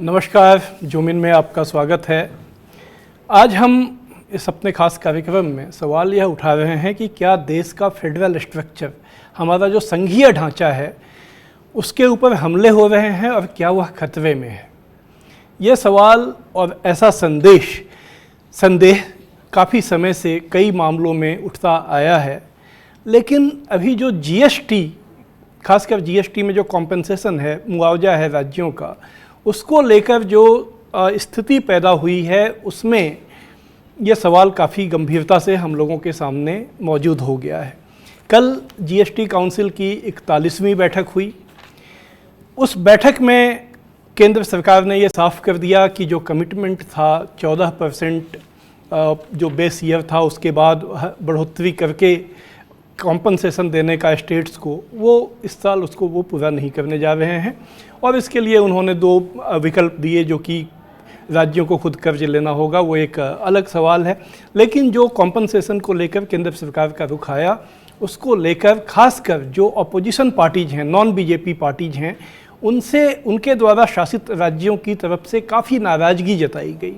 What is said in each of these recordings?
नमस्कार, zoom in में आपका स्वागत है। आज हम इस अपने खास कार्यक्रम में सवाल यह उठा रहे हैं कि क्या देश का फेडरल स्ट्रक्चर, हमारा जो संघीय ढांचा है, उसके ऊपर हमले हो रहे हैं और क्या वह खतरे में है। यह सवाल और ऐसा संदेह काफ़ी समय से कई मामलों में उठता आया है, लेकिन अभी जो जीएसटी, खासकर जीएसटी में जो कॉम्पेंसेशन है, मुआवजा है राज्यों का, उसको लेकर जो स्थिति पैदा हुई है, उसमें यह सवाल काफ़ी गंभीरता से हम लोगों के सामने मौजूद हो गया है। कल जीएसटी काउंसिल की 41वीं बैठक हुई। उस बैठक में केंद्र सरकार ने यह साफ कर दिया कि जो कमिटमेंट था 14% जो बेस ईयर था, उसके बाद बढ़ोतरी करके कॉम्पनसेशन देने का स्टेट्स को, वो इस साल उसको वो पूरा नहीं करने जा रहे हैं। और इसके लिए उन्होंने दो विकल्प दिए, जो कि राज्यों को खुद कर्ज लेना होगा, वो एक अलग सवाल है। लेकिन जो कॉम्पनसेशन को लेकर केंद्र सरकार का रुख आया, उसको लेकर खासकर जो अपोजिशन पार्टीज हैं, नॉन बीजेपी पार्टीज हैं, उनके द्वारा शासित राज्यों की तरफ से काफ़ी नाराज़गी जताई गई।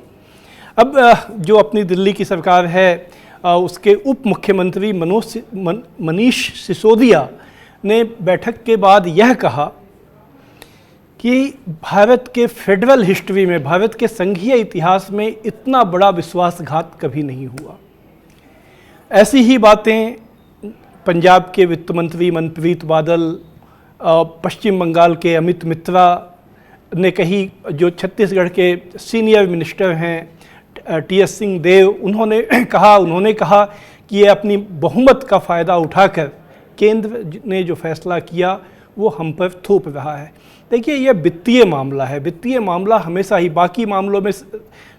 अब जो अपनी दिल्ली की सरकार है, उसके उप मुख्यमंत्री मनीष सिसोदिया ने बैठक के बाद यह कहा कि भारत के फेडरल हिस्ट्री में, भारत के संघीय इतिहास में इतना बड़ा विश्वासघात कभी नहीं हुआ। ऐसी ही बातें पंजाब के वित्त मंत्री मनप्रीत बादल, पश्चिम बंगाल के अमित मित्रा ने कही, जो छत्तीसगढ़ के सीनियर मिनिस्टर हैं टी.एस. सिंहदेव, उन्होंने कहा कि ये अपनी बहुमत का फ़ायदा उठाकर केंद्र ने जो फैसला किया वो हम पर थोप रहा है। देखिए, ये वित्तीय मामला है। वित्तीय मामला हमेशा ही, बाकी मामलों में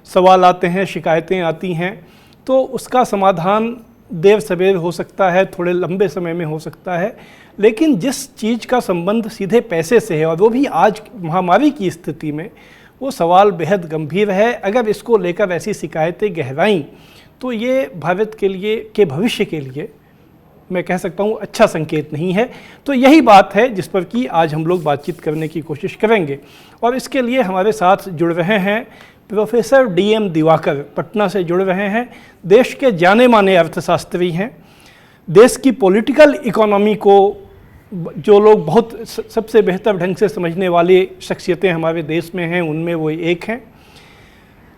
सवाल आते हैं, शिकायतें आती हैं, तो उसका समाधान देर सवेर हो सकता है, थोड़े लंबे समय में हो सकता है। लेकिन जिस चीज़ का संबंध सीधे पैसे से है, और वो भी आज महामारी की स्थिति में, वो सवाल बेहद गंभीर है। अगर इसको लेकर ऐसी शिकायतें गहराईं तो ये भारत के भविष्य के लिए, मैं कह सकता हूँ, अच्छा संकेत नहीं है। तो यही बात है जिस पर कि आज हम लोग बातचीत करने की कोशिश करेंगे। और इसके लिए हमारे साथ जुड़ रहे हैं प्रोफेसर DM दिवाकर, पटना से जुड़ रहे हैं। देश के जाने माने अर्थशास्त्री हैं। देश की पॉलिटिकल इकोनॉमी को जो लोग बहुत सबसे बेहतर ढंग से समझने वाली शख्सियतें हमारे देश में हैं, उनमें वो एक हैं।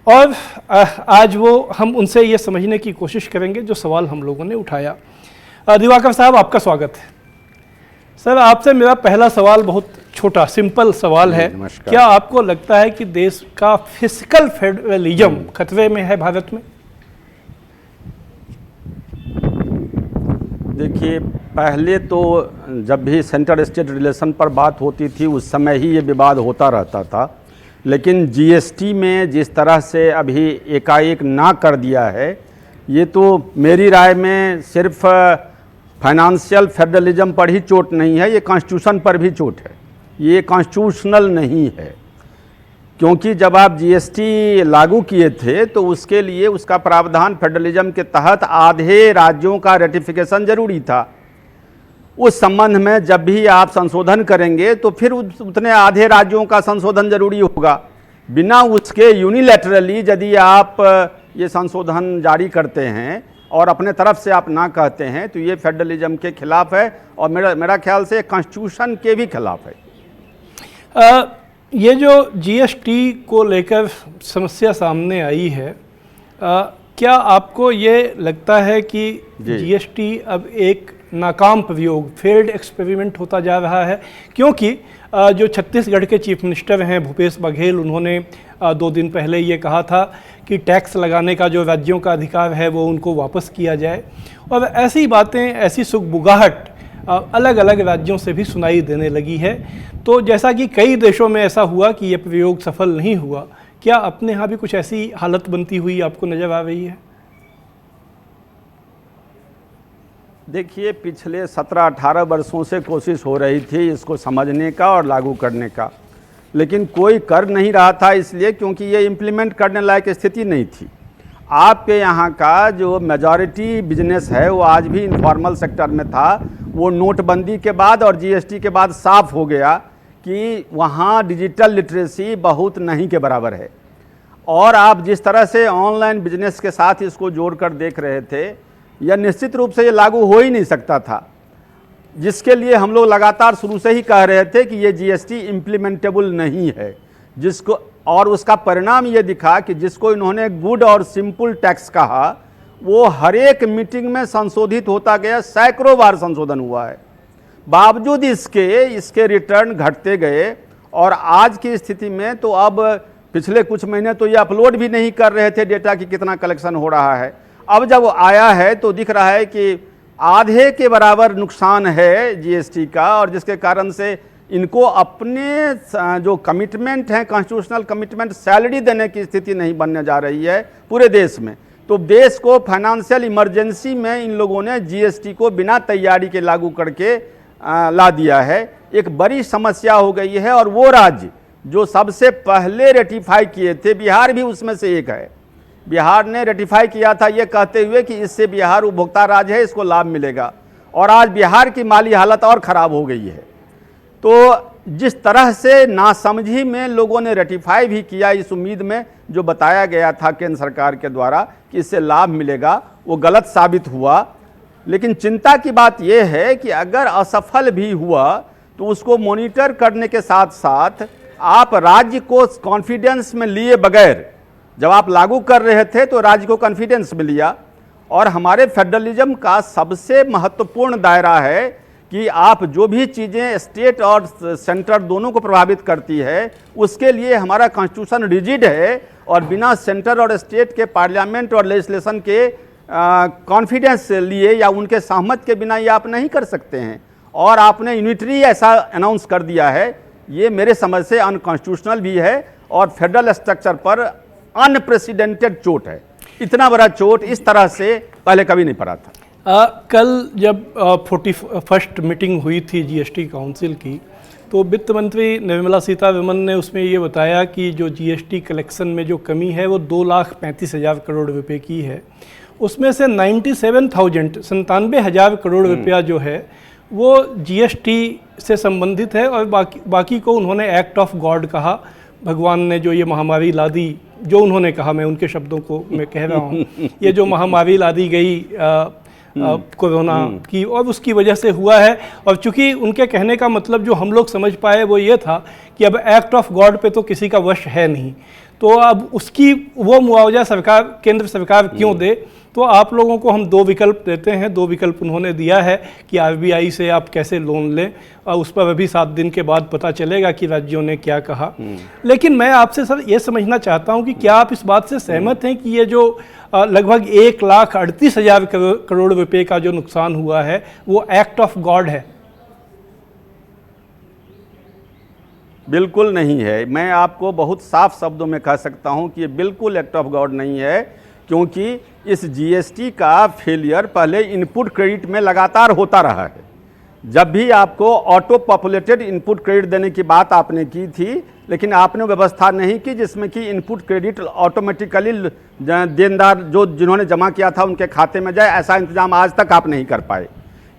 और आज हम उनसे ये समझने की कोशिश करेंगे जो सवाल हम लोगों ने उठाया। दिवाकर साहब, आपका स्वागत है। सर, आपसे मेरा पहला सवाल बहुत छोटा, सिंपल सवाल है। क्या आपको लगता है कि देश का फिस्कल फेडरलिज्म खतरे में है भारत में? देखिए, पहले तो जब भी सेंटर स्टेट रिलेशन पर बात होती थी, उस समय ही ये विवाद होता रहता था। लेकिन जीएसटी में जिस तरह से अभी एकाएक ना कर दिया है, ये तो मेरी राय में सिर्फ फाइनेंशियल फेडरलिज्म पर ही चोट नहीं है, ये कॉन्स्टिट्यूशन पर भी चोट है। ये कॉन्स्टिट्यूशनल नहीं है, क्योंकि जब आप जीएसटी लागू किए थे तो उसके लिए उसका प्रावधान फेडरलिज्म के तहत आधे राज्यों का रेटिफिकेशन जरूरी था। उस संबंध में जब भी आप संशोधन करेंगे तो फिर उतने आधे राज्यों का संशोधन जरूरी होगा। बिना उसके यूनिलैटरली यदि आप ये संशोधन जारी करते हैं और अपने तरफ से आप ना कहते हैं, तो ये फेडरलिज्म के खिलाफ है और मेरा ख्याल से कॉन्स्टिट्यूशन के भी खिलाफ है। ये जो जीएसटी को लेकर समस्या सामने आई है, क्या आपको ये लगता है कि जीएसटी अब एक नाकाम प्रयोग, फेल्ड एक्सपेरिमेंट होता जा रहा है? क्योंकि जो छत्तीसगढ़ के चीफ मिनिस्टर हैं भूपेश बघेल, उन्होंने 2 दिन पहले ये कहा था कि टैक्स लगाने का जो राज्यों का अधिकार है वो उनको वापस किया जाए। और ऐसी बातें, ऐसी सुगबुगाहट अलग अलग राज्यों से भी सुनाई देने लगी है। तो जैसा कि कई देशों में ऐसा हुआ कि ये प्रयोग सफल नहीं हुआ, क्या अपने यहाँ भी कुछ ऐसी हालत बनती हुई आपको नज़र आ रही है? देखिए, पिछले 17-18 वर्षों से कोशिश हो रही थी इसको समझने का और लागू करने का, लेकिन कोई कर नहीं रहा था, इसलिए क्योंकि ये इम्प्लीमेंट करने लायक स्थिति नहीं थी। आपके यहाँ का जो मेजॉरिटी बिजनेस है वो आज भी इनफॉर्मल सेक्टर में था। वो नोटबंदी के बाद और जीएसटी के बाद साफ हो गया कि वहाँ डिजिटल लिटरेसी बहुत नहीं के बराबर है। और आप जिस तरह से ऑनलाइन बिजनेस के साथ इसको जोड़कर देख रहे थे, यह निश्चित रूप से ये लागू हो ही नहीं सकता था, जिसके लिए हम लोग लगातार शुरू से ही कह रहे थे कि ये जीएसटी इम्प्लीमेंटेबल नहीं है, जिसको और उसका परिणाम ये दिखा कि जिसको इन्होंने गुड और सिंपल टैक्स कहा वो हर एक मीटिंग में संशोधित होता गया, सैकड़ों बार संशोधन हुआ है, बावजूद इसके रिटर्न घटते गए। और आज की स्थिति में तो अब पिछले कुछ महीने तो ये अपलोड भी नहीं कर रहे थे डेटा कि कितना कलेक्शन हो रहा है। अब जब आया है तो दिख रहा है कि आधे के बराबर नुकसान है जीएसटी का, और जिसके कारण से इनको अपने जो कमिटमेंट हैं, कॉन्स्टिट्यूशनल कमिटमेंट, सैलरी देने की स्थिति नहीं बनने जा रही है पूरे देश में। तो देश को फाइनेंशियल इमरजेंसी में इन लोगों ने जीएसटी को बिना तैयारी के लागू करके ला दिया है। एक बड़ी समस्या हो गई है। और वो राज्य जो सबसे पहले रेटिफाई किए थे, बिहार भी उसमें से एक है। बिहार ने रेटिफाई किया था ये कहते हुए कि इससे बिहार उपभोक्ता राज्य है, इसको लाभ मिलेगा, और आज बिहार की माली हालत और ख़राब हो गई है। तो जिस तरह से नासमझी में लोगों ने रेटिफाई भी किया इस उम्मीद में, जो बताया गया था केंद्र सरकार के द्वारा कि इससे लाभ मिलेगा, वो गलत साबित हुआ। लेकिन चिंता की बात यह है कि अगर असफल भी हुआ तो उसको मॉनिटर करने के साथ साथ आप राज्य को कॉन्फिडेंस में लिए बगैर, जब आप लागू कर रहे थे तो राज्य को कॉन्फिडेंस में लिया। और हमारे फेडरलिज्म का सबसे महत्वपूर्ण दायरा है कि आप जो भी चीज़ें स्टेट और सेंटर दोनों को प्रभावित करती है, उसके लिए हमारा कॉन्स्टिट्यूशन रिजिड है, और बिना सेंटर और स्टेट के पार्लियामेंट और लेजिस्लेशन के कॉन्फिडेंस लिए या उनके सहमत के बिना ये आप नहीं कर सकते हैं। और आपने यूनिटरी ऐसा अनाउंस कर दिया है, ये मेरे समझ से अनकॉन्स्टिट्यूशनल भी है और फेडरल स्ट्रक्चर पर अनप्रेसिडेंटेड चोट है। इतना बड़ा चोट इस तरह से पहले कभी नहीं पड़ा था। कल जब 41st मीटिंग हुई थी जीएसटी काउंसिल की, तो वित्त मंत्री निर्मला सीतारमण ने उसमें ये बताया कि जो जीएसटी कलेक्शन में जो कमी है वो 2,35,000 करोड़ रुपए की है। उसमें से 97,000 करोड़ रुपया जो है वो जीएसटी से संबंधित है, और बाकी को उन्होंने एक्ट ऑफ गॉड कहा। भगवान ने जो ये महामारी ला दी, जो उन्होंने कहा, मैं उनके शब्दों को मैं कह रहा हूँ, ये जो महामारी ला दी गई कोरोना की, और उसकी वजह से हुआ है। और चूंकि उनके कहने का मतलब जो हम लोग समझ पाए वो ये था कि अब एक्ट ऑफ गॉड पे तो किसी का वश है नहीं, तो अब उसकी वो मुआवजा सरकार, केंद्र सरकार क्यों दे। तो आप लोगों को हम 2 विकल्प देते हैं। 2 विकल्प उन्होंने दिया है कि आरबीआई से आप कैसे लोन लें, और उस पर अभी 7 दिन के बाद पता चलेगा कि राज्यों ने क्या कहा। लेकिन मैं आपसे सर ये समझना चाहता हूं कि क्या आप इस बात से सहमत हैं कि ये जो लगभग 1,38,000 करोड़ रुपए का जो नुकसान हुआ है वो एक्ट ऑफ गॉड है? बिल्कुल नहीं है। मैं आपको बहुत साफ शब्दों में कह सकता हूं कि ये बिल्कुल एक्ट ऑफ गॉड नहीं है, क्योंकि इस जीएसटी का फेलियर पहले इनपुट क्रेडिट में लगातार होता रहा है। जब भी आपको ऑटो पॉपुलेटेड इनपुट क्रेडिट देने की बात आपने की थी, लेकिन आपने व्यवस्था नहीं की जिसमें कि इनपुट क्रेडिट ऑटोमेटिकली देनदार जो जिन्होंने जमा किया था उनके खाते में जाए, ऐसा इंतजाम आज तक आप नहीं कर पाए।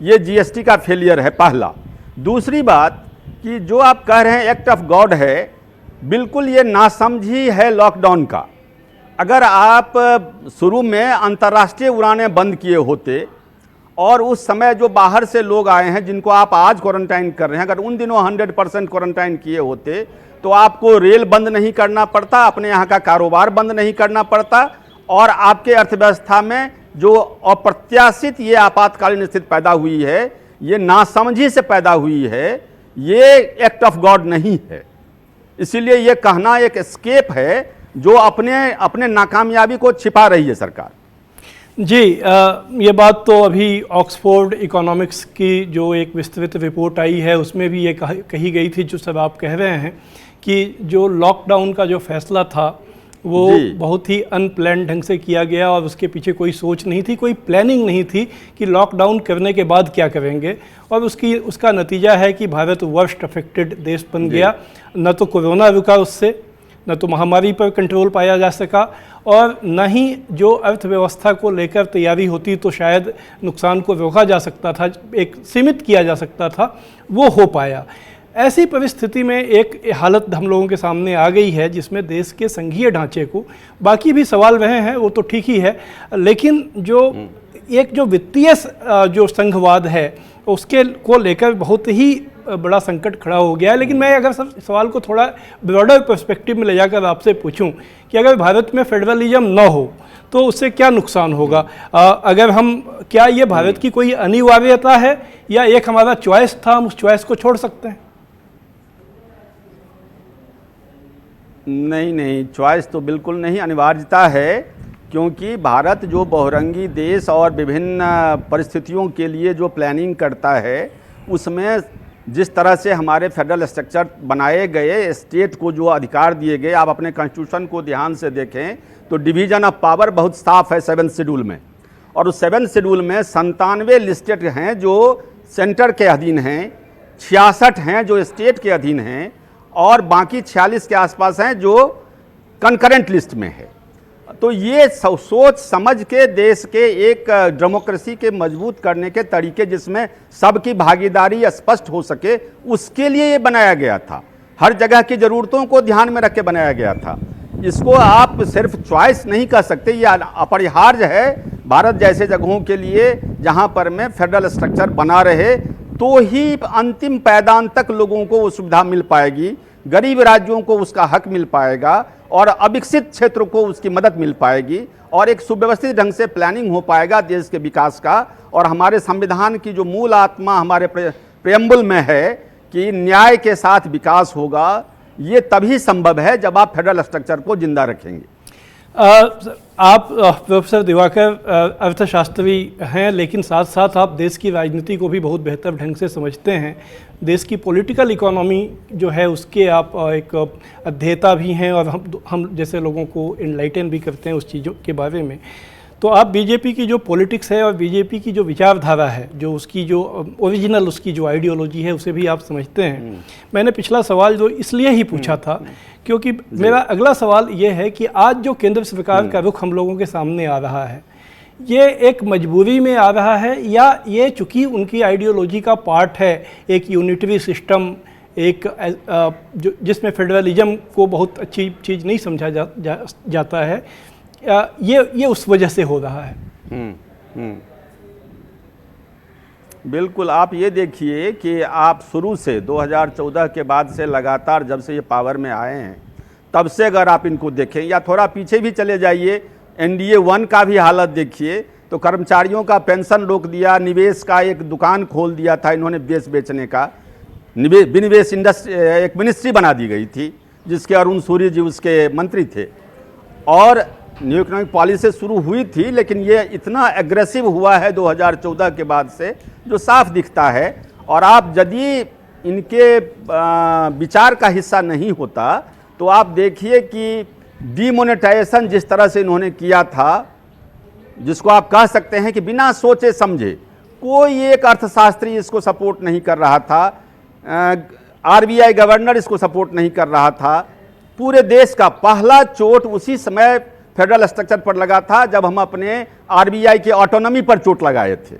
ये जीएसटी का फेलियर है पहला। दूसरी बात कि जो आप कह रहे हैं एक्ट ऑफ गॉड है, बिल्कुल ये नासमझी है लॉकडाउन का। अगर आप शुरू में अंतर्राष्ट्रीय उड़ानें बंद किए होते और उस समय जो बाहर से लोग आए हैं जिनको आप आज क्वारंटाइन कर रहे हैं, अगर उन दिनों 100% क्वारंटाइन किए होते तो आपको रेल बंद नहीं करना पड़ता, अपने यहाँ का कारोबार बंद नहीं करना पड़ता, और आपके अर्थव्यवस्था में जो अप्रत्याशित ये आपातकालीन स्थिति पैदा हुई है, ये नासमझी से पैदा हुई है, ये एक्ट ऑफ गॉड नहीं है। इसीलिए ये कहना एक एस्केप है जो अपने नाकामयाबी को छिपा रही है सरकार। जी, ये बात तो अभी ऑक्सफोर्ड इकोनॉमिक्स की जो एक विस्तृत रिपोर्ट आई है उसमें भी ये कही गई थी, जो सब आप कह रहे हैं कि जो लॉकडाउन का जो फैसला था वो बहुत ही अनप्लान ढंग से किया गया, और उसके पीछे कोई सोच नहीं थी, कोई प्लानिंग नहीं थी कि लॉकडाउन करने के बाद क्या करेंगे। और उसका नतीजा है कि भारत वर्स्ट अफेक्टेड देश बन गया। न तो कोरोना रुका उससे, न तो महामारी पर कंट्रोल पाया जा सका, और न ही जो अर्थव्यवस्था को लेकर तैयारी होती तो शायद नुकसान को रोका जा सकता था, एक सीमित किया जा सकता था, वो हो पाया। ऐसी परिस्थिति में एक हालत हम लोगों के सामने आ गई है जिसमें देश के संघीय ढांचे को, बाकी भी सवाल रहे हैं वो तो ठीक ही है, लेकिन जो वित्तीय जो संघवाद है उसके को लेकर बहुत ही बड़ा संकट खड़ा हो गया है। लेकिन मैं अगर सवाल को थोड़ा ब्रॉडर पर्सपेक्टिव में ले जाकर आपसे पूछूं कि अगर भारत में फेडरलिज्म न हो तो उससे क्या नुकसान होगा? अगर हम, क्या ये भारत की कोई अनिवार्यता है या एक हमारा चॉइस था, हम उस चॉइस को छोड़ सकते हैं? नहीं, चॉइस तो बिल्कुल नहीं, अनिवार्यता है, क्योंकि भारत जो बहुरंगी देश और विभिन्न परिस्थितियों के लिए जो प्लानिंग करता है, उसमें जिस तरह से हमारे फेडरल स्ट्रक्चर बनाए गए, स्टेट को जो अधिकार दिए गए, आप अपने कॉन्स्टिट्यूशन को ध्यान से देखें तो डिवीजन ऑफ पावर बहुत साफ है 7th शेड्यूल में, और उस 7th शेड्यूल में 97 लिस्टेड हैं जो सेंटर के अधीन हैं, 66 हैं जो स्टेट के अधीन हैं, और बाकी 46 के आसपास हैं जो कंकरेंट लिस्ट में है। तो ये सोच समझ के देश के एक डेमोक्रेसी के मजबूत करने के तरीके, जिसमें सबकी भागीदारी स्पष्ट हो सके, उसके लिए ये बनाया गया था। हर जगह की ज़रूरतों को ध्यान में रख के बनाया गया था। इसको आप सिर्फ चॉइस नहीं कह सकते, ये अपरिहार्य है भारत जैसे जगहों के लिए जहां पर में फेडरल स्ट्रक्चर बना रहे, तो ही अंतिम पैदान तक लोगों को वो सुविधा मिल पाएगी, गरीब राज्यों को उसका हक मिल पाएगा, और अविकसित क्षेत्रों को उसकी मदद मिल पाएगी, और एक सुव्यवस्थित ढंग से प्लानिंग हो पाएगा देश के विकास का। और हमारे संविधान की जो मूल आत्मा हमारे प्रेम्बल में है कि न्याय के साथ विकास होगा, ये तभी संभव है जब आप फेडरल स्ट्रक्चर को जिंदा रखेंगे। आप प्रोफेसर दिवाकर अर्थशास्त्री हैं, लेकिन साथ साथ आप देश की राजनीति को भी बहुत बेहतर ढंग से समझते हैं। देश की पॉलिटिकल इकोनॉमी जो है उसके आप एक अध्येता भी हैं, और हम जैसे लोगों को इनलाइटन भी करते हैं उस चीज़ों के बारे में। तो आप बीजेपी की जो पॉलिटिक्स है और बीजेपी की जो विचारधारा है, जो उसकी जो ओरिजिनल उसकी जो आइडियोलॉजी है, उसे भी आप समझते हैं। मैंने पिछला सवाल जो इसलिए ही पूछा था क्योंकि मेरा अगला सवाल ये है कि आज जो केंद्र सरकार का रुख हम लोगों के सामने आ रहा है, ये एक मजबूरी में आ रहा है या ये चूँकि उनकी आइडियोलॉजी का पार्ट है, एक यूनिटरी सिस्टम, एक जिसमें फेडरलिज्म को बहुत अच्छी चीज़ नहीं समझा जाता है, ये उस वजह से हो रहा है? बिल्कुल, आप ये देखिए कि आप शुरू से 2014 के बाद से लगातार जब से ये पावर में आए हैं, तब से अगर आप इनको देखें या थोड़ा पीछे भी चले जाइए, NDA 1 का भी हालत देखिए, तो कर्मचारियों का पेंशन रोक दिया, निवेश का एक दुकान खोल दिया था इन्होंने देश बेचने का, विनिवेश इंडस्ट्री एक मिनिस्ट्री बना दी गई थी जिसके अरुण सूर्य जी उसके मंत्री थे, और न्यू इकोनॉमिक पॉलिसी शुरू हुई थी, लेकिन ये इतना एग्रेसिव हुआ है 2014 के बाद से, जो साफ दिखता है। और आप यदि इनके विचार का हिस्सा नहीं होता तो आप देखिए कि डीमोनेटाइजेशन जिस तरह से इन्होंने किया था, जिसको आप कह सकते हैं कि बिना सोचे समझे, कोई एक अर्थशास्त्री इसको सपोर्ट नहीं कर रहा था, RBI गवर्नर इसको सपोर्ट नहीं कर रहा था। पूरे देश का पहला चोट उसी समय फेडरल स्ट्रक्चर पर लगा था जब हम अपने RBI की ऑटोनॉमी पर चोट लगाए थे।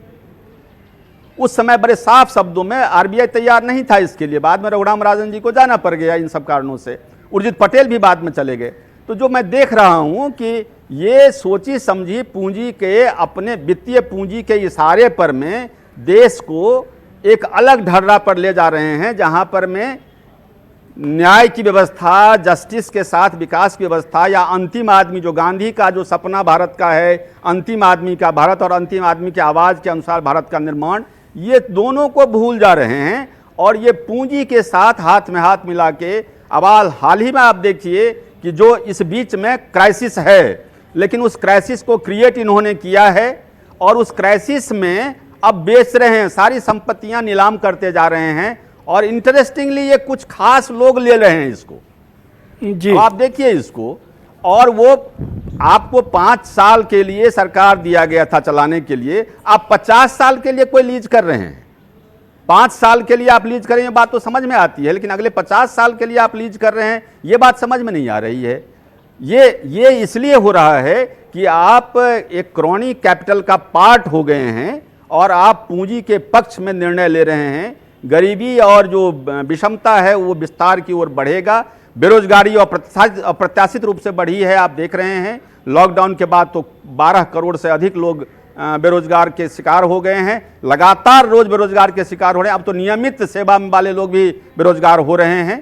उस समय बड़े साफ शब्दों में RBI तैयार नहीं था इसके लिए। बाद में रघुराम राजन जी को जाना पड़ गया इन सब कारणों से, उर्जित पटेल भी बाद में चले गए। तो जो मैं देख रहा हूं कि ये सोची समझी पूंजी के, अपने वित्तीय पूंजी के इशारे पर में देश को एक अलग ढर्रा पर ले जा रहे हैं, जहां पर में न्याय की व्यवस्था, जस्टिस के साथ विकास की व्यवस्था, या अंतिम आदमी जो गांधी का जो सपना भारत का है, अंतिम आदमी का भारत और अंतिम आदमी की आवाज़ के अनुसार भारत का निर्माण, ये दोनों को भूल जा रहे हैं। और ये पूंजी के साथ हाथ में हाथ मिला के, अब हाल ही में आप देखिए कि जो इस बीच में क्राइसिस है, लेकिन उस क्राइसिस को क्रिएट इन्होंने किया है, और उस क्राइसिस में अब बेच रहे हैं, सारी संपत्तियां नीलाम करते जा रहे हैं, और इंटरेस्टिंगली ये कुछ खास लोग ले रहे हैं इसको जी। आप देखिए इसको, और वो आपको 5 साल के लिए सरकार दिया गया था चलाने के लिए, आप 50 साल के लिए कोई लीज कर रहे हैं। 5 साल के लिए आप लीज करें, ये बात तो समझ में आती है, लेकिन अगले 50 साल के लिए आप लीज कर रहे हैं, ये बात समझ में नहीं आ रही है। ये इसलिए हो रहा है कि आप एक क्रॉनी कैपिटल का पार्ट हो गए हैं, और आप पूंजी के पक्ष में निर्णय ले रहे हैं गरीबी और जो विषमता है वो विस्तार की ओर बढ़ेगा। बेरोजगारी और अप्रत्याशित रूप से बढ़ी है। आप देख रहे हैं लॉकडाउन के बाद तो 12 करोड़ से अधिक लोग बेरोजगार के शिकार हो गए हैं। लगातार रोज बेरोजगार के शिकार हो रहे हैं। अब तो नियमित सेवा वाले लोग भी बेरोजगार हो रहे हैं।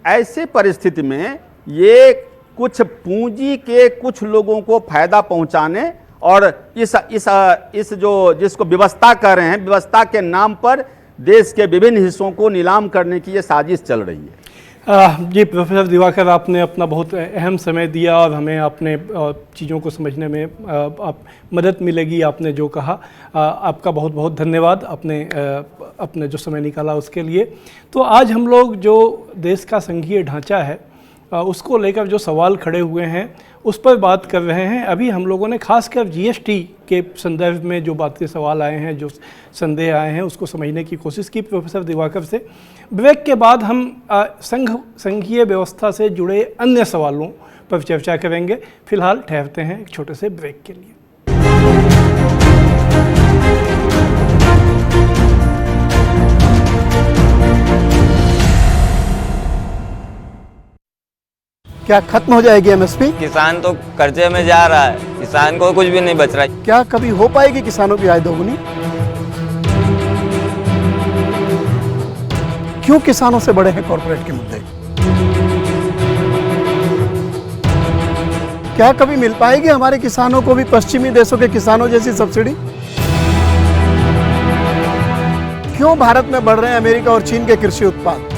ऐसे परिस्थिति में ये कुछ पूंजी के कुछ लोगों को फायदा पहुंचाने और इस जो जिसको व्यवस्था कह रहे हैं, व्यवस्था के नाम पर देश के विभिन्न हिस्सों को नीलाम करने की ये साजिश चल रही है। जी प्रोफेसर दिवाकर, आपने अपना बहुत अहम समय दिया और हमें आपने चीज़ों को समझने में आप मदद मिलेगी। आपने जो कहा, आपका बहुत बहुत धन्यवाद। अपने जो समय निकाला उसके लिए। तो आज हम लोग जो देश का संघीय ढांचा है उसको लेकर जो सवाल खड़े हुए हैं उस पर बात कर रहे हैं। अभी हम लोगों ने खासकर जीएसटी के संदर्भ में जो बातें सवाल आए हैं, जो संदेह आए हैं, उसको समझने की कोशिश की प्रोफेसर दिवाकर से। ब्रेक के बाद हम संघीय व्यवस्था से जुड़े अन्य सवालों पर चर्चा करेंगे। फिलहाल ठहरते हैं एक छोटे से ब्रेक के लिए। क्या खत्म हो जाएगी एमएसपी? किसान तो कर्जे में जा रहा है, किसान को कुछ भी नहीं बच रहा है। क्या कभी हो पाएगी किसानों की आय दोगुनी? क्यों किसानों से बड़े हैं कॉर्पोरेट के मुद्दे? क्या कभी मिल पाएगी हमारे किसानों को भी पश्चिमी देशों के किसानों जैसी सब्सिडी? क्यों भारत में बढ़ रहे हैं अमेरिका और चीन के कृषि उत्पाद?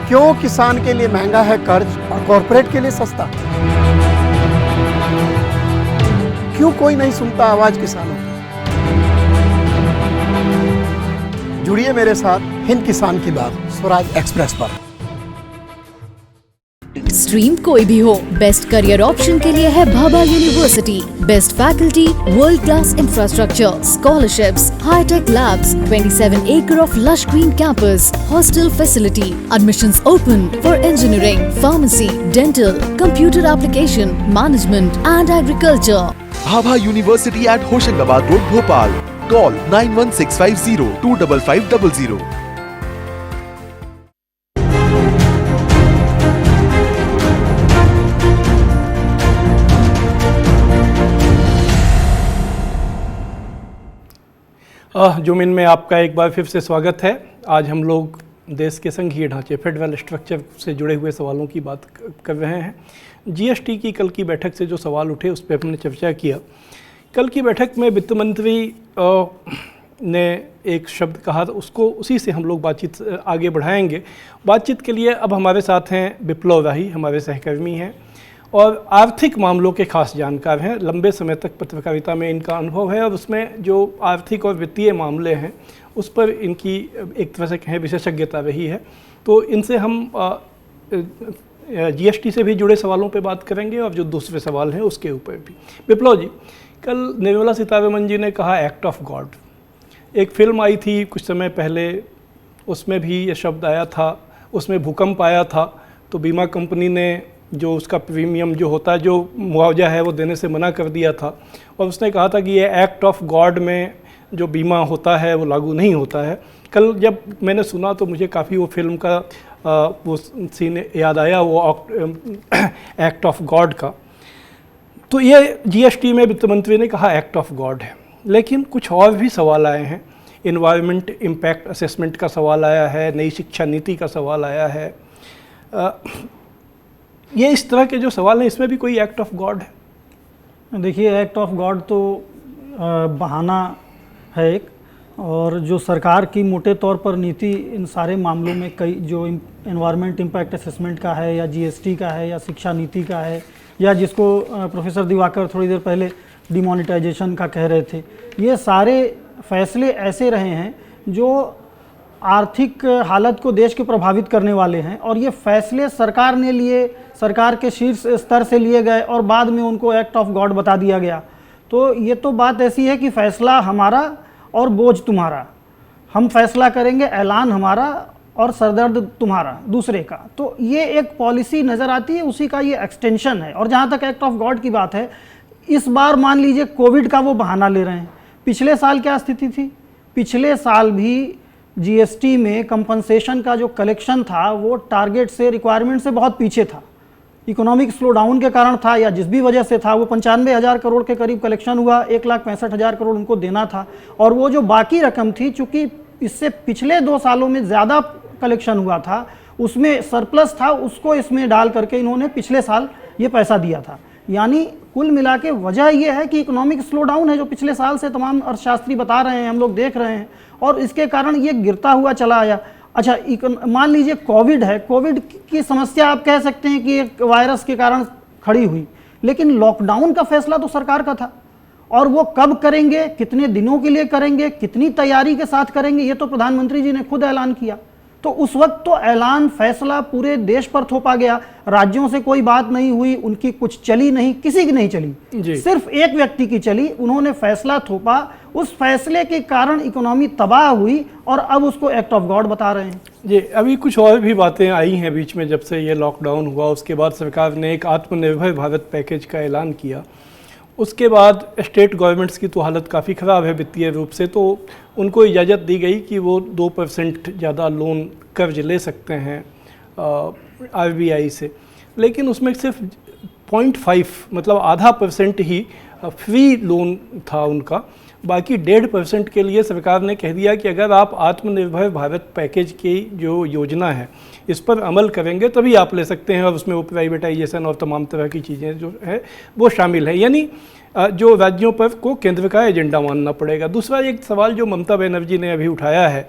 क्यों किसान के लिए महंगा है कर्ज और कॉर्पोरेट के लिए सस्ता? क्यों कोई नहीं सुनता आवाज किसानों की? जुड़िए मेरे साथ हिंद किसान की बात स्वराज एक्सप्रेस पर। स्ट्रीम कोई भी हो, बेस्ट करियर ऑप्शन के लिए है Bhabha university. Best faculty, world class infrastructure, scholarships, hitech labs, 27 acre of lush green campus, hostel facility, admissions open for engineering, pharmacy, dental, computer application, management and agriculture. Bhabha University at Hoshangabad Road, Bhopal. Call 91650 25500. Zoom in में आपका एक बार फिर से स्वागत है। आज हम लोग देश के संघीय ढांचे, फेडरल स्ट्रक्चर से जुड़े हुए सवालों की बात कर रहे हैं। जीएसटी की कल की बैठक से जो सवाल उठे उस पर हमने चर्चा किया। कल की बैठक में वित्त मंत्री ने एक शब्द कहा, तो उसी से हम लोग बातचीत आगे बढ़ाएंगे। बातचीत के लिए अब हमारे साथ हैं विप्लव राही, हमारे सहकर्मी हैं और आर्थिक मामलों के खास जानकार हैं। लंबे समय तक पत्रकारिता में इनका अनुभव है और उसमें जो आर्थिक और वित्तीय मामले हैं उस पर इनकी एक तरह से कहें विशेषज्ञता रही है। तो इनसे हम जीएसटी से भी जुड़े सवालों पे बात करेंगे और जो दूसरे सवाल हैं उसके ऊपर भी। विप्लव जी, कल निर्मला सीतारमण जी ने कहा एक्ट ऑफ गॉड। एक फिल्म आई थी कुछ समय पहले, उसमें भी ये शब्द आया था। उसमें भूकंप आया था तो बीमा कंपनी ने जो उसका प्रीमियम जो होता है, जो मुआवजा है, वो देने से मना कर दिया था और उसने कहा था कि ये एक्ट ऑफ गॉड में जो बीमा होता है वो लागू नहीं होता है। कल जब मैंने सुना तो मुझे काफ़ी वो फिल्म का वो सीन याद आया, वो एक्ट ऑफ गॉड का। तो ये जीएसटी में वित्त मंत्री ने कहा एक्ट ऑफ गॉड है, लेकिन कुछ और भी सवाल आए हैं। इन्वायरमेंट इम्पैक्ट असेसमेंट का सवाल आया है, नई शिक्षा नीति का सवाल आया है। ये इस तरह के जो सवाल हैं, इसमें भी कोई एक्ट ऑफ गॉड है? देखिए, एक्ट ऑफ गॉड तो बहाना है एक, और जो सरकार की मोटे तौर पर नीति इन सारे मामलों में कई जो एनवायरनमेंट इम्पैक्ट असेसमेंट का है या जीएसटी का है या शिक्षा नीति का है या जिसको प्रोफेसर दिवाकर थोड़ी देर पहले डिमोनेटाइजेशन का कह रहे थे, ये सारे फैसले ऐसे रहे हैं जो आर्थिक हालत को देश के प्रभावित करने वाले हैं और ये फैसले सरकार ने लिए, सरकार के शीर्ष स्तर से लिए गए और बाद में उनको एक्ट ऑफ गॉड बता दिया गया। तो ये तो बात ऐसी है कि फैसला हमारा और बोझ तुम्हारा, हम फैसला करेंगे, ऐलान हमारा और सरदर्द तुम्हारा दूसरे का। तो ये एक पॉलिसी नज़र आती है, उसी का ये एक्सटेंशन है। और जहाँ तक एक्ट ऑफ गॉड की बात है, इस बार मान लीजिए कोविड का वो बहाना ले रहे हैं। पिछले साल क्या स्थिति थी? पिछले साल भी जीएसटी में कंपनसेशन का जो कलेक्शन था वो टारगेट से, रिक्वायरमेंट से बहुत पीछे था। इकोनॉमिक स्लोडाउन के कारण था या जिस भी वजह से था, वो 95,000 करोड़ के करीब कलेक्शन हुआ, 1,65,000 करोड़ उनको देना था। और वो जो बाकी रकम थी, चूंकि इससे पिछले 2 सालों में ज़्यादा कलेक्शन हुआ था, उसमें सरप्लस था, उसको इसमें डाल करके इन्होंने पिछले साल ये पैसा दिया था। यानी कुल मिला के वजह यह है कि इकोनॉमिक स्लोडाउन है जो पिछले साल से तमाम अर्थशास्त्री बता रहे हैं, हम लोग देख रहे हैं, और इसके कारण ये गिरता हुआ चला आया। अच्छा, मान लीजिए कोविड है, कोविड की समस्या आप कह सकते हैं कि एक वायरस के कारण खड़ी हुई, लेकिन लॉकडाउन का फैसला तो सरकार का था, और वो कब करेंगे, कितने दिनों के लिए करेंगे, कितनी तैयारी के साथ करेंगे, ये तो प्रधानमंत्री जी ने खुद ऐलान किया। तो उस वक्त तो ऐलान, फैसला पूरे देश पर थोपा गया, राज्यों से कोई बात नहीं हुई, उनकी कुछ चली नहीं, किसी की नहीं चली, सिर्फ एक व्यक्ति की चली, उन्होंने फैसला थोपा, उस फैसले के कारण इकोनॉमी तबाह हुई, और अब उसको एक्ट ऑफ गॉड बता रहे हैं। जी, अभी कुछ और भी बातें आई हैं बीच में, जब से ये लॉकडाउन हुआ उसके बाद सरकार ने एक आत्मनिर्भर भारत पैकेज का ऐलान किया। उसके बाद स्टेट गवर्नमेंट्स की तो हालत काफ़ी ख़राब है वित्तीय रूप से, तो उनको इजाज़त दी गई कि वो 2% ज़्यादा लोन कर्ज ले सकते हैं RBI से, लेकिन उसमें सिर्फ 0.5 मतलब आधा % ही फ्री लोन था उनका। बाकी 1.5% के लिए सरकार ने कह दिया कि अगर आप आत्मनिर्भर भारत पैकेज की जो योजना है इस पर अमल करेंगे तभी आप ले सकते हैं, और उसमें वो प्राइवेटाइजेशन और तमाम तरह की चीज़ें जो है वो शामिल है, यानी जो राज्यों पर को केंद्र का एजेंडा मानना पड़ेगा। दूसरा एक सवाल जो ममता बनर्जी ने अभी उठाया है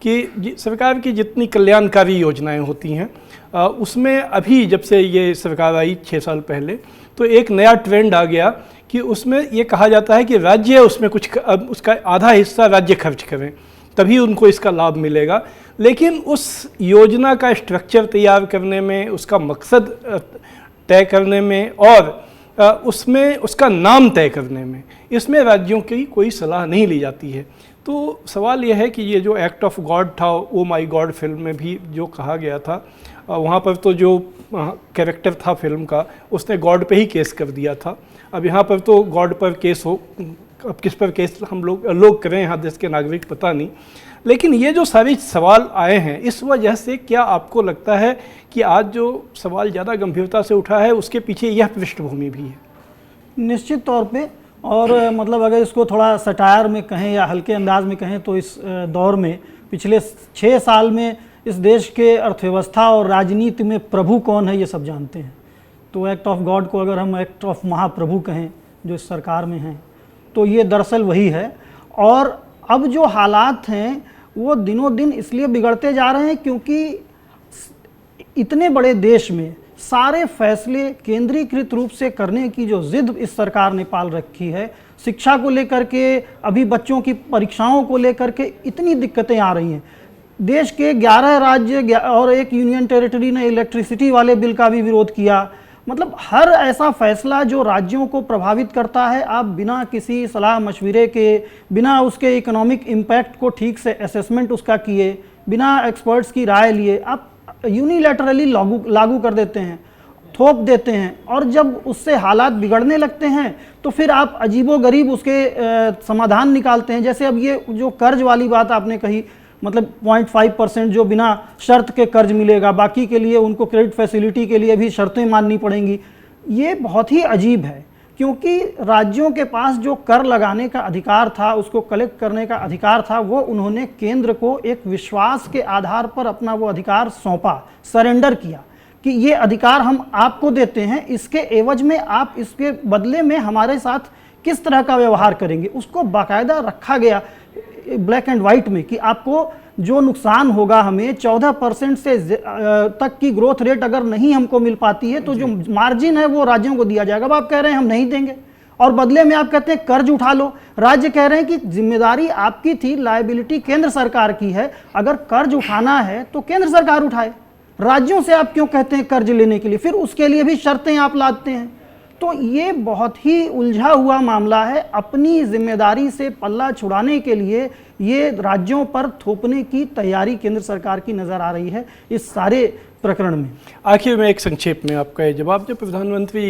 कि सरकार की जितनी कल्याणकारी योजनाएं होती हैं उसमें अभी जब से ये सरकार आई 6 साल पहले, तो एक नया ट्रेंड आ गया कि उसमें ये कहा जाता है कि राज्य उसमें कुछ उसका आधा हिस्सा राज्य खर्च करें तभी उनको इसका लाभ मिलेगा। लेकिन उस योजना का स्ट्रक्चर तैयार करने में, उसका मकसद तय करने में और उसमें उसका नाम तय करने में, इसमें राज्यों की कोई सलाह नहीं ली जाती है। तो सवाल यह है कि ये जो एक्ट ऑफ गॉड था, ओ माई गॉड फिल्म में भी जो कहा गया था, वहाँ पर तो जो कैरेक्टर था फिल्म का उसने गॉड पे ही केस कर दिया था। अब यहाँ पर तो गॉड पर केस हो, अब किस पर केस हम लोग करें यहाँ देश के नागरिक पता नहीं। लेकिन ये जो सारे सवाल आए हैं इस वजह से क्या आपको लगता है कि आज जो सवाल ज़्यादा गंभीरता से उठा है उसके पीछे यह पृष्ठभूमि भी है? निश्चित तौर पे, और मतलब अगर इसको थोड़ा सटायर में कहें या हल्के अंदाज में कहें तो इस दौर में पिछले 6 साल में इस देश के अर्थव्यवस्था और राजनीति में प्रभु कौन है ये सब जानते हैं। तो एक्ट ऑफ गॉड को अगर हम एक्ट ऑफ महाप्रभु कहें जो इस सरकार में हैं, तो ये दरअसल वही है। और अब जो हालात हैं वो दिनों दिन इसलिए बिगड़ते जा रहे हैं क्योंकि इतने बड़े देश में सारे फैसले केंद्रीकृत रूप से करने की जो जिद इस सरकार ने पाल रखी है, शिक्षा को लेकर के, अभी बच्चों की परीक्षाओं को लेकर के इतनी दिक्कतें आ रही हैं। देश के 11 राज्य और एक यूनियन टेरिटरी ने इलेक्ट्रिसिटी वाले बिल का भी विरोध किया। मतलब हर ऐसा फैसला जो राज्यों को प्रभावित करता है, आप बिना किसी सलाह मशविरे के, बिना उसके इकोनॉमिक इम्पैक्ट को ठीक से असेसमेंट उसका किए, बिना एक्सपर्ट्स की राय लिए आप यूनिलैटरली लागू कर देते हैं, थोप देते हैं, और जब उससे हालात बिगड़ने लगते हैं तो फिर आप अजीबोगरीब उसके समाधान निकालते हैं। जैसे अब ये जो कर्ज वाली बात आपने कही, मतलब 0.5% जो बिना शर्त के कर्ज मिलेगा, बाकी के लिए उनको क्रेडिट फैसिलिटी के लिए भी शर्तें माननी पड़ेंगी। ये बहुत ही अजीब है क्योंकि राज्यों के पास जो कर लगाने का अधिकार था, उसको कलेक्ट करने का अधिकार था, वो उन्होंने केंद्र को एक विश्वास के आधार पर अपना वो अधिकार सौंपा, सरेंडर किया कि ये अधिकार हम आपको देते हैं, इसके एवज में आप इसके बदले में हमारे साथ किस तरह का व्यवहार करेंगे। उसको बाकायदा रखा गया ब्लैक एंड वाइट में कि आपको जो नुकसान होगा, हमें 14% से तक की ग्रोथ रेट अगर नहीं हमको मिल पाती है तो जो मार्जिन है वो राज्यों को दिया जाएगा। अब आप कह रहे हैं हम नहीं देंगे और बदले में आप कहते हैं कर्ज उठा लो। राज्य कह रहे हैं कि जिम्मेदारी आपकी थी, लायबिलिटी केंद्र सरकार की है, अगर कर्ज उठाना है तो केंद्र सरकार उठाए, राज्यों से आप क्यों कहते हैं कर्ज लेने के लिए, फिर उसके लिए भी शर्तें आप लादते हैं। तो ये बहुत ही उलझा हुआ मामला है। अपनी जिम्मेदारी से पल्ला छुड़ाने के लिए ये राज्यों पर थोपने की तैयारी केंद्र सरकार की नज़र आ रही है इस सारे प्रकरण में। आखिर में एक संक्षेप में आपका ये जवाब, जब प्रधानमंत्री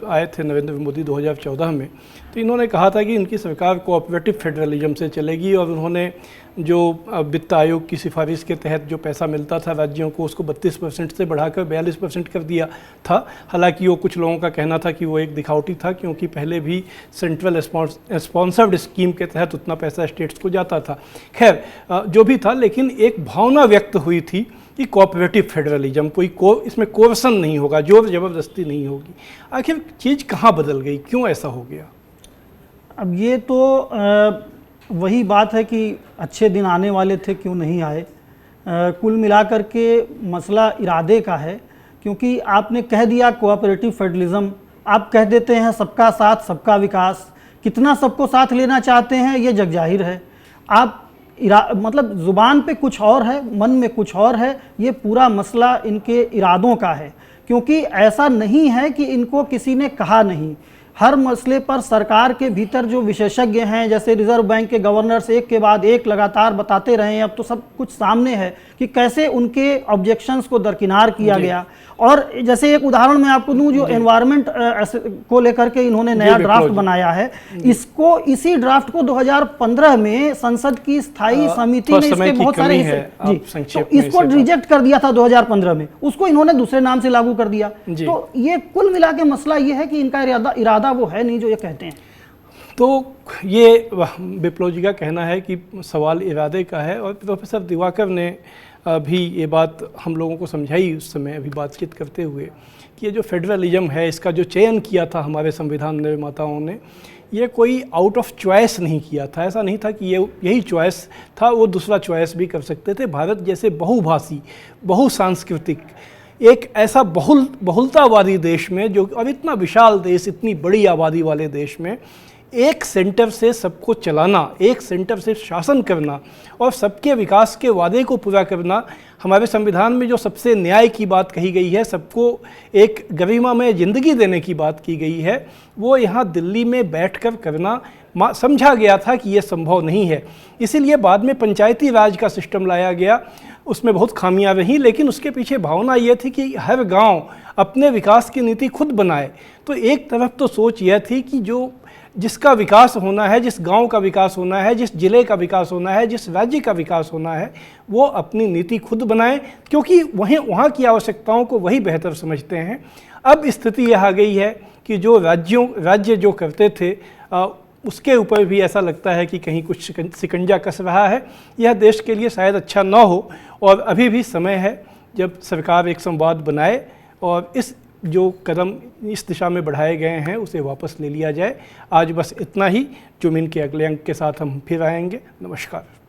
आए थे नरेंद्र मोदी 2014 में, तो इन्होंने कहा था कि इनकी सरकार कोऑपरेटिव फेडरलिज्म से चलेगी और उन्होंने जो वित्त आयोग की सिफारिश के तहत जो पैसा मिलता था राज्यों को उसको 32% से बढ़ाकर 42% कर दिया था। हालांकि वो कुछ लोगों का कहना था कि वो एक दिखावटी था, क्योंकि पहले भी सेंट्रल स्पॉन्सर्ड स्कीम के तहत उतना पैसा स्टेट्स को जाता था। खैर जो भी था, लेकिन एक भावना व्यक्त हुई थी कि कोऑपरेटिव फेडरलिज्म इसमें कोर्सन नहीं होगा, जोर ज़बरदस्ती नहीं होगी। आखिर चीज़ कहाँ बदल गई, क्यों ऐसा हो गया? अब ये तो वही बात है कि अच्छे दिन आने वाले थे, क्यों नहीं आए। कुल मिलाकर के मसला इरादे का है, क्योंकि आपने कह दिया कोऑपरेटिव फेडरलिज्म, आप कह देते हैं सबका साथ सबका विकास। कितना सबको साथ लेना चाहते हैं ये जग जाहिर है। आप मतलब ज़ुबान पे कुछ और है, मन में कुछ और है। ये पूरा मसला इनके इरादों का है, क्योंकि ऐसा नहीं है कि इनको किसी ने कहा नहीं। हर मसले पर सरकार के भीतर जो विशेषज्ञ हैं, जैसे रिजर्व बैंक के गवर्नर्स एक के बाद एक लगातार बताते रहे हैं, अब तो सब कुछ सामने है कि कैसे उनके ऑब्जेक्शंस को दरकिनार किया गया। और जैसे एक उदाहरण मैं आपको दूं, जो एनवायरनमेंट को लेकर के इन्होंने नया ड्राफ्ट बनाया है, इसी ड्राफ्ट को 2015 में संसद की स्थायी समिति ने इसके बहुत सारे हिस्से, तो इसको रिजेक्ट कर दिया था 2015 में, उसको इन्होंने दूसरे नाम से लागू कर दिया। तो ये कुल मिला के मसला ये है कि इनका इरादा वो है नहीं जो ये कहते हैं। तो ये विप्लव जी का कहना है कि सवाल इरादे का है, और प्रोफेसर दिवाकर ने भी ये बात हम लोगों को समझाई उस समय अभी बातचीत करते हुए कि ये जो फेडरलिज्म है, इसका जो चयन किया था हमारे संविधान निर्माताओं ने, ये कोई आउट ऑफ चॉइस नहीं किया था। ऐसा नहीं था कि ये यही चॉइस था, वो दूसरा चॉइस भी कर सकते थे। भारत जैसे बहुभाषी, बहुसांस्कृतिक, एक ऐसा बहुलतावादी देश में, जो अब इतना विशाल देश, इतनी बड़ी आबादी वाले देश में, एक सेंटर से सबको चलाना, एक सेंटर से शासन करना और सबके विकास के वादे को पूरा करना, हमारे संविधान में जो सबसे न्याय की बात कही गई है, सबको एक गरिमामय ज़िंदगी देने की बात की गई है, वो यहाँ दिल्ली में बैठकर करना समझा गया था कि ये संभव नहीं है। इसीलिए बाद में पंचायती राज का सिस्टम लाया गया। उसमें बहुत खामियां रहीं, लेकिन उसके पीछे भावना ये थी कि हर गांव अपने विकास की नीति खुद बनाए। तो एक तरफ तो सोच यह थी कि जिसका विकास होना है, जिस गांव का विकास होना है, जिस जिले का विकास होना है, जिस राज्य का विकास होना है, वो अपनी नीति खुद बनाए, क्योंकि वहाँ की आवश्यकताओं को वही बेहतर समझते हैं। अब स्थिति यह आ गई है कि जो राज्य जो करते थे उसके ऊपर भी ऐसा लगता है कि कहीं कुछ शिकंजा कस रहा है। यह देश के लिए शायद अच्छा न हो, और अभी भी समय है जब सरकार एक संवाद बनाए और इस जो कदम इस दिशा में बढ़ाए गए हैं उसे वापस ले लिया जाए। आज बस इतना ही। जुमिन के अगले अंक के साथ हम फिर आएंगे। नमस्कार।